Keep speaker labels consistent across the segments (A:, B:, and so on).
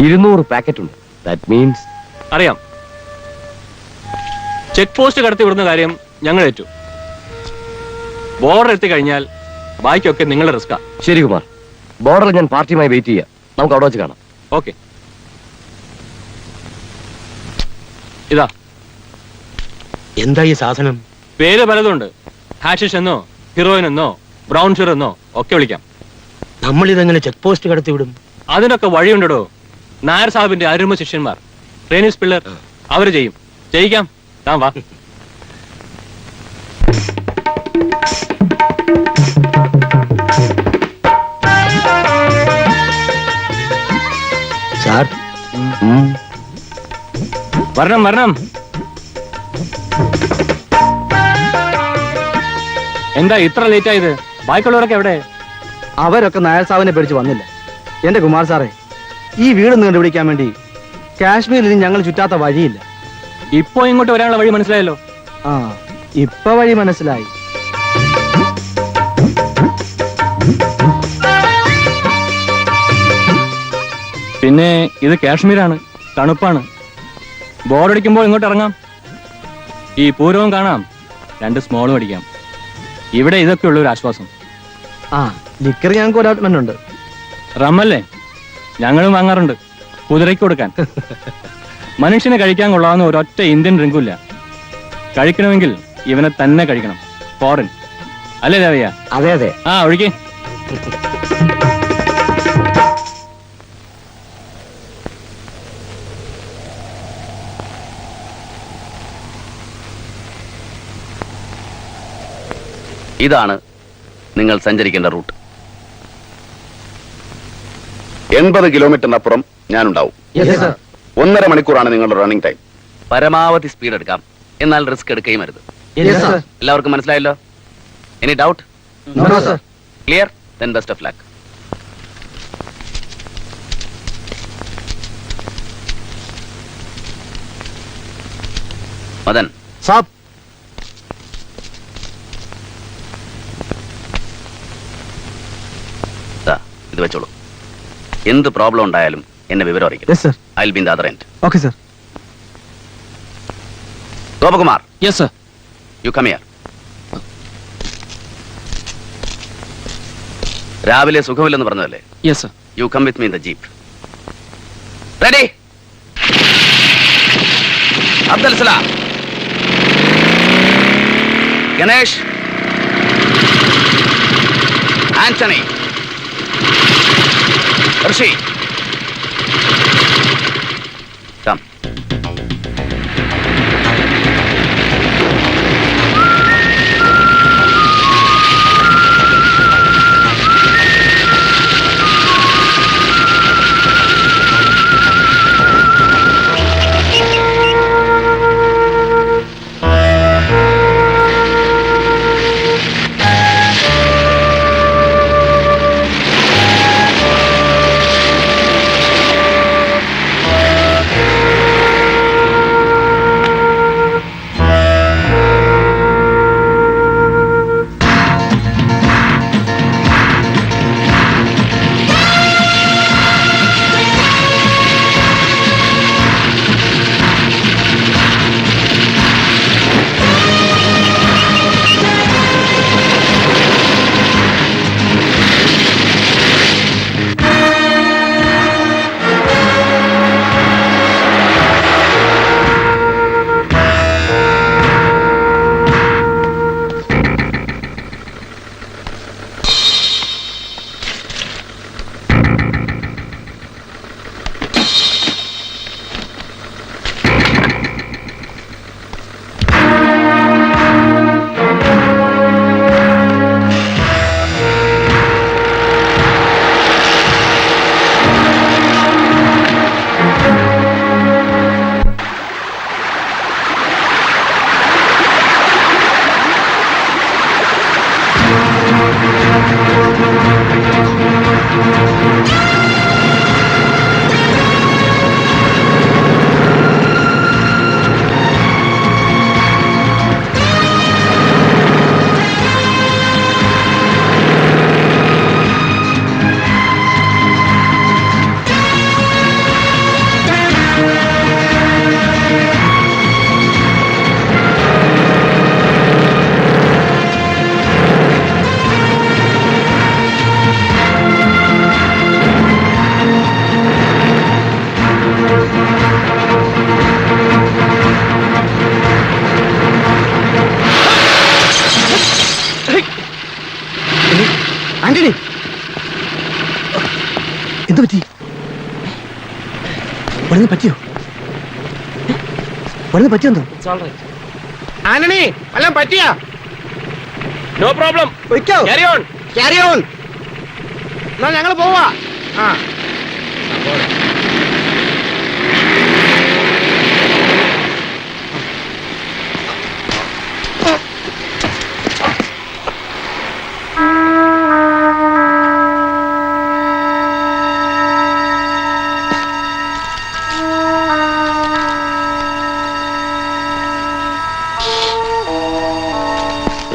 A: 200 packet ഉണ്ട്. That means
B: അറിയാം. Check post കടത്തി വിടുന്ന കാര്യം ഞങ്ങൾ ഏറ്റു. ബോർഡർ എത്തിക്കഴിഞ്ഞാൽ ബാക്കിയൊക്കെ നിങ്ങളുടെ റിസ്കാ.
A: ശരി കുമാർ, ബോർഡറിൽ ഞാൻ പാർട്ടിയുമായി വെയിറ്റ് ചെയ്യാം. നമുക്ക് അവിടെ വെച്ച് കാണാം.
B: ഓക്കെ. ഇതാ.
C: എന്താ ഈ സാധനം?
B: പേര് പലതുണ്ട്. ഹാഷിഷ് എന്നോ ഹീറോയിൻ എന്നോ ബ്രൗൺ ഷുഗർ എന്നോ ഒക്കെ വിളിക്കാം.
C: നമ്മളിതെങ്ങനെ ചെക്ക് പോസ്റ്റ് കടത്തി വിടും?
B: അതിനൊക്കെ വഴിയുണ്ടോ. നായർ സാഹിബിന്റെ അരുമ ശിഷ്യന്മാർ റേനീസ് പിള്ളർ അവര് ചെയ്യും. ചെയ്യിക്കാം. താൻ വാ.
C: സാർ,
B: വരണം വരണം. എന്താ ഇത്ര ലേറ്റ് ആയത്? ബാക്കിയുള്ളവരൊക്കെ എവിടെ?
D: അവരൊക്കെ നായർ സാഹിബിനെ പേടിച്ച് വന്നില്ല. എന്റെ കുമാർ സാറേ, ഈ വീടൊന്ന് കണ്ടുപിടിക്കാൻ വേണ്ടി കാശ്മീരിൽ ഞങ്ങൾ ചുറ്റാത്ത വഴിയില്ല.
B: ഇപ്പോ ഇങ്ങോട്ട് വരാനുള്ള വഴി മനസ്സിലായല്ലോ.
D: ആ, ഇപ്പൊ വഴി മനസ്സിലായി.
B: പിന്നെ ഇത് കാശ്മീരാണ്, തണുപ്പാണ്. ബോർഡടിക്കുമ്പോൾ ഇങ്ങോട്ട് ഇറങ്ങാം. ഈ പൂരവും കാണാം, 2 സ്മോളും അടിക്കാം. ഇവിടെ ഇതൊക്കെ ഉള്ള ഒരു ആശ്വാസം.
D: ആ, ലിക്കർ ഞങ്ങൾക്ക് അലോട്ട്മെന്റ് ഉണ്ട്.
B: റമ്മല്ലേ ഞങ്ങളും വാങ്ങാറുണ്ട്, കുതിരയ്ക്ക് കൊടുക്കാൻ. മനുഷ്യന് കഴിക്കാൻ കൊള്ളാവുന്ന ഒരൊറ്റ ഇന്ത്യൻ ഡ്രിങ്കും ഇല്ല. കഴിക്കണമെങ്കിൽ ഇവനെ തന്നെ കഴിക്കണം. ഫോറിൻ അല്ലേ രാവയ്യ?
D: അതെ അതെ.
B: ആ, ഒഴിക്കേ.
A: ഇതാണ് നിങ്ങൾ സഞ്ചരിക്കേണ്ട റൂട്ട്. 80 കിലോമീറ്ററിനപ്പുറം ഞാനുണ്ടാവും. 1.5 മണിക്കൂറാണ് നിങ്ങളുടെ റണ്ണിംഗ് ടൈം. പരമാവധി സ്പീഡ് എടുക്കാം, എന്നാൽ റിസ്ക് എടുക്കുകയും അരുത്. എല്ലാവർക്കും മനസ്സിലായല്ലോ? Any doubt? Clear? Then best of luck. Madan
D: saab,
A: ഇത് വെച്ചോളൂ. എന്ത് പ്രോബ്ലം ഉണ്ടായാലും എന്നെ വിവരം അറിയിക്കും. I will be in the other end.
D: Okay sir.
A: Gopakumar.
B: Yes sir.
A: You come here. രാവിലെ സുഖമില്ലെന്ന് പറഞ്ഞതല്ലേ?
B: Yes sir.
A: You come with me in the jeep. Ready? Abdul Salam, Ganesh, Antony, Rishi, come.
D: Antony എന്ത് പറ്റി? ഉടനെ പറ്റിയോ? ഉടനെ പറ്റിയെന്തോ?
C: ആന്റണി വല്ലതും പറ്റിയാ? No problem.
D: വെക്കോ.
C: Carry on. എന്നാ ഞങ്ങൾ പോവാ. ആ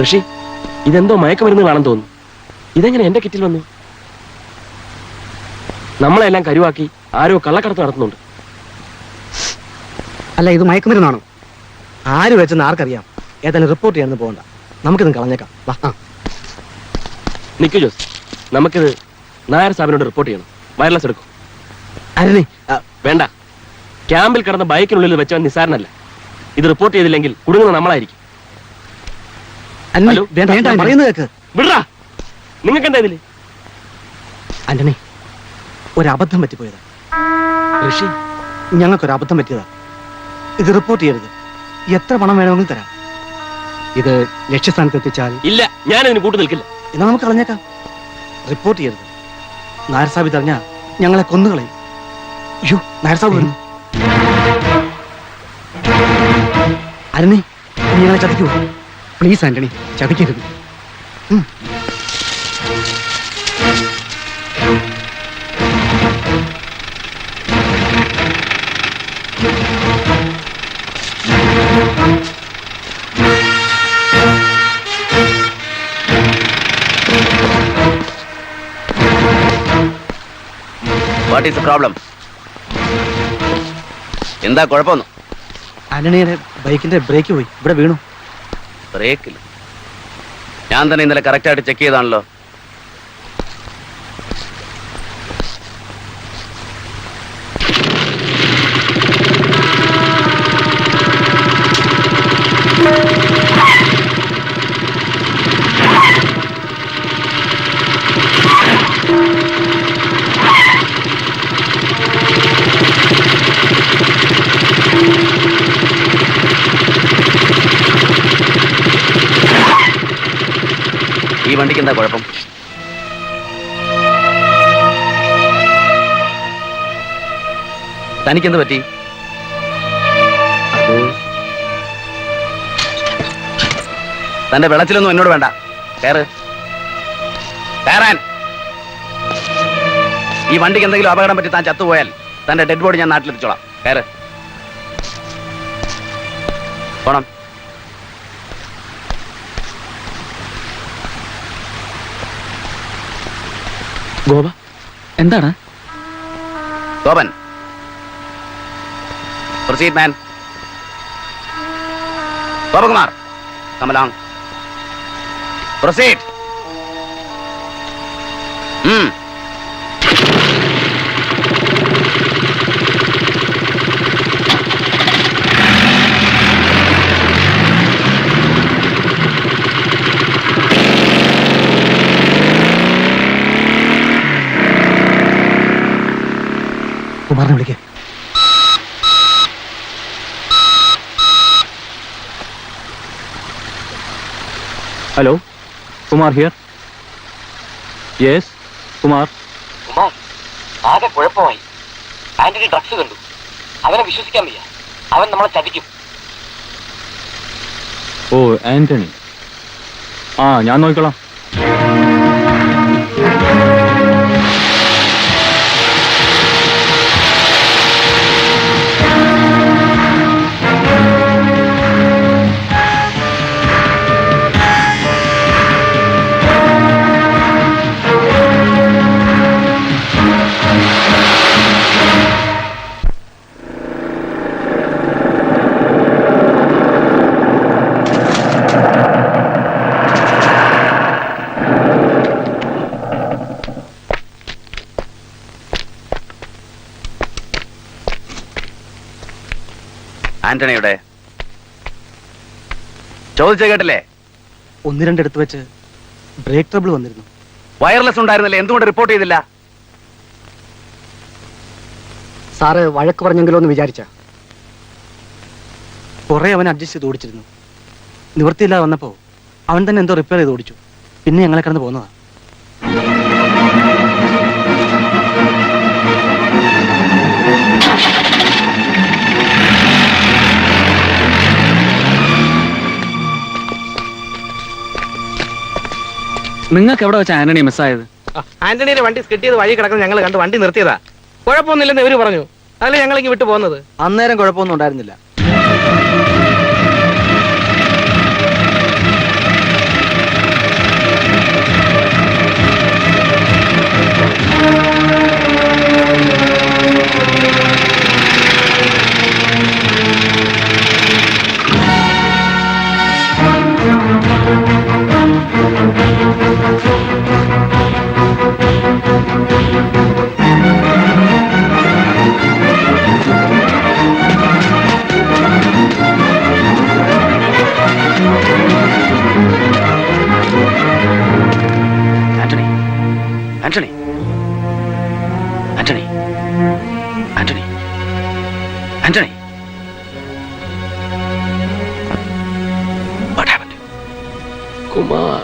E: ഋഷി, ഇതെന്തോ മയക്കുമരുന്നുകളാണെന്ന് തോന്നുന്നു. ഇതെങ്ങനെ എന്റെ കിറ്റിൽ വന്നു? നമ്മളെല്ലാം കരുവാക്കി ആരോ കള്ളക്കടത്ത് നടത്തുന്നുണ്ട്.
D: അല്ല, ഇത് മയക്കുമരുന്നാണോ? ആര് വെച്ചെന്ന് ആർക്കറിയാം. ഏതായാലും റിപ്പോർട്ട് ചെയ്യാൻ പോകണ്ട, നമുക്കിത് കളഞ്ഞേക്കാം. വാ.
E: നിക്കു ജോസ്, നമുക്കിത് നായർ സാബിനോട് റിപ്പോർട്ട് ചെയ്യണം. വയർലെസ് എടുക്കും.
D: ആന്റണി,
E: വേണ്ട, ക്യാമ്പിൽ കിടന്ന ബൈക്കിനുള്ളിൽ വെച്ചവൻ നിസ്സാരനല്ല. ഇത് റിപ്പോർട്ട് ചെയ്തില്ലെങ്കിൽ കുടുങ്ങുന്ന നമ്മളായിരിക്കും.
D: ആന്റണി,
E: ഹലോ,
D: വേണ്ട,
E: വേണ്ട,
D: ഞാൻ പറയുന്നത് കേക്ക്.
E: വിടാ, നിങ്ങൾക്ക് എന്താ ഇതില്?
D: ആന്റണി, ഒരബദ്ധം പറ്റിപ്പോയതാ.
E: ഋഷി,
D: ഞങ്ങൾക്കൊരു അബദ്ധം പറ്റിയതാ. ഇത് റിപ്പോർട്ട് ചെയ്യരുത്. എത്ര പണം വേണമെങ്കിലും തരാം. ഇത് ലക്ഷ്യസ്ഥാനത്ത് എത്തിച്ചാൽ
E: ഇല്ല, ഞാനതിന് കൂട്ടു നിൽക്കില്ല.
D: എന്നാ നമുക്ക് കളഞ്ഞേക്കാം. റിപ്പോർട്ട് ചെയ്യരുത്. നായർ സാബ് ഇതറിഞ്ഞാ ഞങ്ങളെ കൊന്നുകളയും. അയ്യോ, നായർ സാബ് വരുന്നു. ആന്റണി, നീ ഞങ്ങളെ ചതിക്കുമോ? പ്ലീസ് ആന്റണി, ചതിക്കരുത്.
A: What is the problem? എന്താ കുഴപ്പമൊന്നും?
D: ആന്റണിയുടെ ബൈക്കിന്റെ ബ്രേക്ക് പോയി, ഇവിടെ വീണു.
A: ബ്രേക്കില്ല. ഞാൻ തന്നെ ഇന്നലെ കറക്റ്റായിട്ട് ചെക്ക് ചെയ്താണല്ലോ. ഈ വണ്ടിക്ക് എന്താ കുഴപ്പം? തനിക്കെന്ത് പറ്റി? തന്റെ വെള്ളത്തിലൊന്നും എന്നോട് വേണ്ട. കയറാൻ. ഈ വണ്ടിക്ക് എന്തെങ്കിലും അപകടം പറ്റി താൻ ചത്തുപോയാൽ തന്റെ ഡെഡ് ബോഡി ഞാൻ നാട്ടിലെത്തിച്ചോളാം. കയറ്. പോണം.
E: ഗോപ,
D: എന്താണ്?
A: Gopan, proceed man. Gopakumar, come along. Proceed.
D: കുമാറിനെ വിളിക്കേ.
B: Hello, Kumar here. Yes Kumar.
E: ആകെ കുഴപ്പമായി. ആന്റണി ഡ്രഗ്സ് കണ്ടു. അവനെ വിശ്വസിക്കാൻ വയ്യ. അവൻ നമ്മളെ ചതിക്കും.
B: ഓ, ആന്റണി. ആ, ഞാൻ നോക്കിക്കോളാം.
A: ആന്റണിയുടെ ചോദിച്ച കേട്ടില്ലേ?
D: ഒന്ന് രണ്ടിടത്ത് വെച്ച് ബ്രേക്ക് ട്രബിൾ വന്നിരുന്നു.
A: വയർലെസ് ഉണ്ടായിരുന്നില്ല, എന്തുകൊണ്ട് റിപ്പോർട്ട് ചെയ്തില്ല?
D: സാറ് വഴക്ക് പറഞ്ഞെങ്കിലോ എന്ന് വിചാരിച്ച കുറെ അവൻ അഡ്ജസ്റ്റ് ചെയ്ത് ഓടിച്ചിരുന്നു. നിവൃത്തിയില്ലാതെ വന്നപ്പോ അവൻ തന്നെ എന്തോ റിപ്പയർ ചെയ്ത് ഓടിച്ചു. പിന്നെ ഞങ്ങളെ കിടന്ന് പോകുന്നതാ.
B: നിങ്ങൾക്ക് എവിടെ വെച്ച ആന്റണി മിസ്സായത്?
C: ആന്റണിയുടെ വണ്ടി സ്കിട്ട് ചെയ്ത് വഴി കിടക്കുന്നത് ഞങ്ങൾ കണ്ട് വണ്ടി നിർത്തിയതാ. കുഴപ്പമൊന്നുമില്ലെന്ന് ഇവര് പറഞ്ഞു. അതല്ലേ ഞങ്ങളിങ്ങ് വിട്ടു പോകുന്നത്.
D: അന്നേരം കുഴപ്പമൊന്നും ഉണ്ടായിരുന്നില്ല.
A: ആന്റണി, ആന്റണി, ആന്റണി, ആന്റണി, ആന്റണി. What happened?
C: കുമാർ